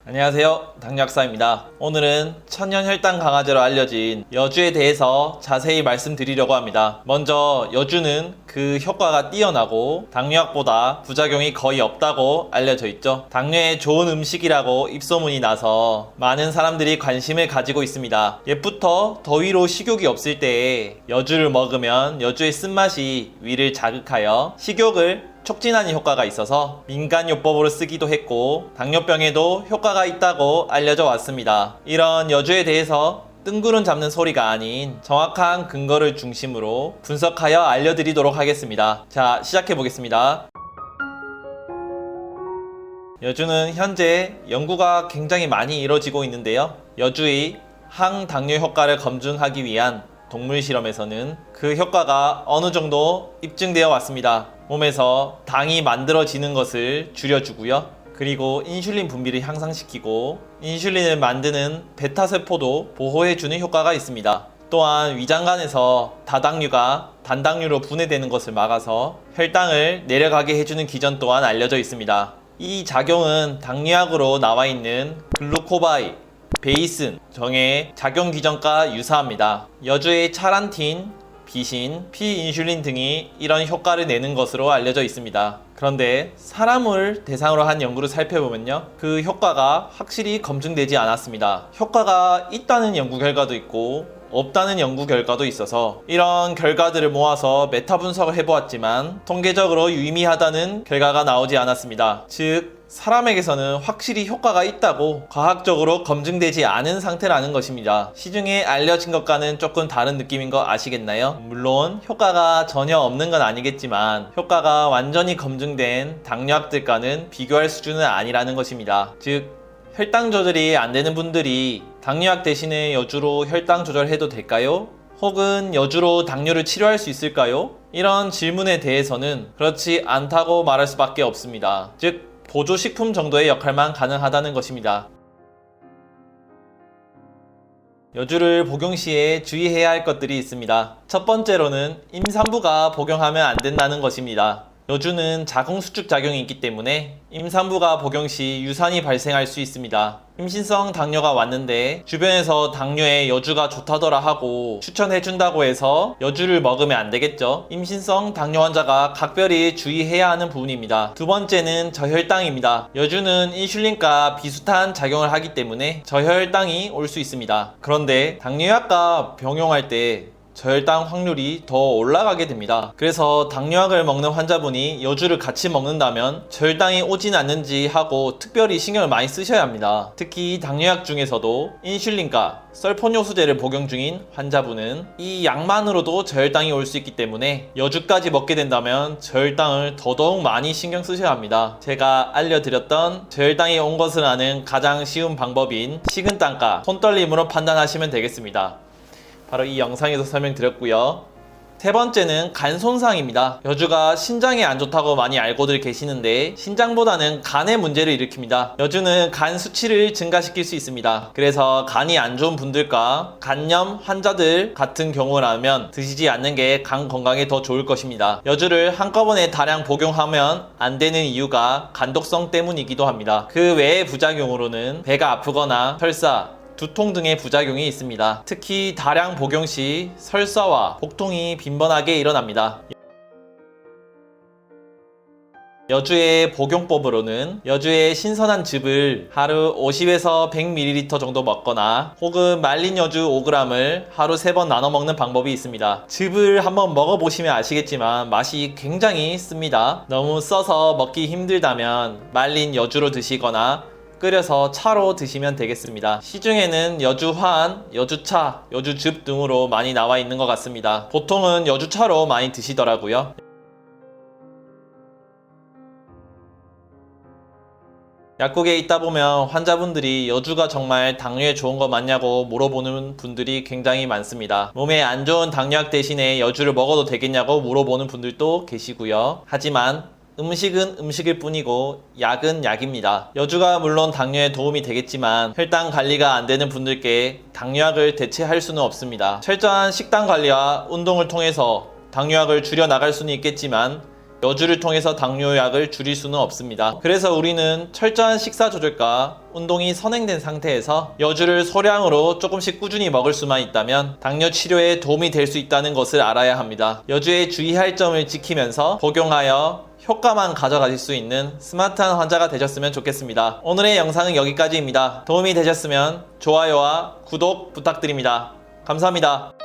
안녕하세요, 당뇨학사입니다. 오늘은 천연혈당 강화제로 알려진 여주에 대해서 자세히 말씀드리려고 합니다. 먼저 여주는 그 효과가 뛰어나고 당뇨약보다 부작용이 거의 없다고 알려져 있죠. 당뇨에 좋은 음식이라고 입소문이 나서 많은 사람들이 관심을 가지고 있습니다. 옛부터 더위로 식욕이 없을 때에 여주를 먹으면 여주의 쓴맛이 위를 자극하여 식욕을 촉진하는 효과가 있어서 민간요법으로 쓰기도 했고 당뇨병에도 효과가 있다고 알려져 왔습니다. 이런 여주에 대해서 뜬구름 잡는 소리가 아닌 정확한 근거를 중심으로 분석하여 알려드리도록 하겠습니다. 자, 시작해 보겠습니다. 여주는 현재 연구가 굉장히 많이 이루어지고 있는데요. 여주의 항당뇨 효과를 검증하기 위한 동물 실험에서는 그 효과가 어느 정도 입증되어 왔습니다. 몸에서 당이 만들어지는 것을 줄여주고요. 그리고 인슐린 분비를 향상시키고 인슐린을 만드는 베타세포도 보호해주는 효과가 있습니다. 또한 위장관에서 다당류가 단당류로 분해되는 것을 막아서 혈당을 내려가게 해주는 기전 또한 알려져 있습니다. 이 작용은 당뇨약으로 나와 있는 글루코바이, 베이슨 정의 작용 기전과 유사합니다. 여주의 차란틴, 비신, 피인슐린 등이 이런 효과를 내는 것으로 알려져 있습니다. 그런데 사람을 대상으로 한 연구를 살펴보면요, 그 효과가 확실히 검증되지 않았습니다. 효과가 있다는 연구 결과도 있고 없다는 연구 결과도 있어서 이런 결과들을 모아서 메타 분석을 해보았지만 통계적으로 유의미하다는 결과가 나오지 않았습니다. 즉 사람에게서는 확실히 효과가 있다고 과학적으로 검증되지 않은 상태라는 것입니다. 시중에 알려진 것과는 조금 다른 느낌인 거 아시겠나요? 물론 효과가 전혀 없는 건 아니겠지만 효과가 완전히 검증된 당뇨약들과는 비교할 수준은 아니라는 것입니다. 즉 혈당 조절이 안 되는 분들이 당뇨약 대신에 여주로 혈당 조절해도 될까요? 혹은 여주로 당뇨를 치료할 수 있을까요? 이런 질문에 대해서는 그렇지 않다고 말할 수밖에 없습니다. 즉 보조식품 정도의 역할만 가능하다는 것입니다. 여주를 복용 시에 주의해야 할 것들이 있습니다. 첫 번째로는 임산부가 복용하면 안 된다는 것입니다. 여주는 자궁수축 작용이 있기 때문에 임산부가 복용 시 유산이 발생할 수 있습니다. 임신성 당뇨가 왔는데 주변에서 당뇨에 여주가 좋다더라 하고 추천해준다고 해서 여주를 먹으면 안 되겠죠. 임신성 당뇨 환자가 각별히 주의해야 하는 부분입니다. 두 번째는 저혈당입니다. 여주는 인슐린과 비슷한 작용을 하기 때문에 저혈당이 올 수 있습니다. 그런데 당뇨약과 병용할 때 저혈당 확률이 더 올라가게 됩니다. 그래서 당뇨약을 먹는 환자분이 여주를 같이 먹는다면 저혈당이 오진 않는지 하고 특별히 신경을 많이 쓰셔야 합니다. 특히 당뇨약 중에서도 인슐린과 설포뇨수제를 복용 중인 환자분은 이 약만으로도 저혈당이 올 수 있기 때문에 여주까지 먹게 된다면 저혈당을 더더욱 많이 신경 쓰셔야 합니다. 제가 알려드렸던 저혈당이 온 것을 아는 가장 쉬운 방법인 식은땀과 손떨림으로 판단하시면 되겠습니다. 바로 이 영상에서 설명드렸고요. 세 번째는 간 손상입니다. 여주가 신장에 안 좋다고 많이 알고들 계시는데 신장보다는 간에 문제를 일으킵니다. 여주는 간 수치를 증가시킬 수 있습니다. 그래서 간이 안 좋은 분들과 간염 환자들 같은 경우라면 드시지 않는 게 간 건강에 더 좋을 것입니다. 여주를 한꺼번에 다량 복용하면 안 되는 이유가 간독성 때문이기도 합니다. 그 외의 부작용으로는 배가 아프거나 설사, 두통 등의 부작용이 있습니다. 특히 다량 복용 시 설사와 복통이 빈번하게 일어납니다. 여주의 복용법으로는 여주의 신선한 즙을 하루 50에서 100ml 정도 먹거나 혹은 말린 여주 5g을 하루 3번 나눠 먹는 방법이 있습니다. 즙을 한번 먹어보시면 아시겠지만 맛이 굉장히 씁니다. 너무 써서 먹기 힘들다면 말린 여주로 드시거나 끓여서 차로 드시면 되겠습니다. 시중에는 여주환, 여주차, 여주즙 등으로 많이 나와 있는 것 같습니다. 보통은 여주차로 많이 드시더라고요. 약국에 있다 보면 환자분들이 여주가 정말 당뇨에 좋은 거 맞냐고 물어보는 분들이 굉장히 많습니다. 몸에 안 좋은 당뇨약 대신에 여주를 먹어도 되겠냐고 물어보는 분들도 계시고요. 하지만 음식은 음식일 뿐이고 약은 약입니다. 여주가 물론 당뇨에 도움이 되겠지만 혈당 관리가 안 되는 분들께 당뇨약을 대체할 수는 없습니다. 철저한 식단 관리와 운동을 통해서 당뇨약을 줄여 나갈 수는 있겠지만 여주를 통해서 당뇨약을 줄일 수는 없습니다. 그래서 우리는 철저한 식사 조절과 운동이 선행된 상태에서 여주를 소량으로 조금씩 꾸준히 먹을 수만 있다면 당뇨 치료에 도움이 될 수 있다는 것을 알아야 합니다. 여주에 주의할 점을 지키면서 복용하여 효과만 가져가실 수 있는 스마트한 환자가 되셨으면 좋겠습니다. 오늘의 영상은 여기까지입니다. 도움이 되셨으면 좋아요와 구독 부탁드립니다. 감사합니다.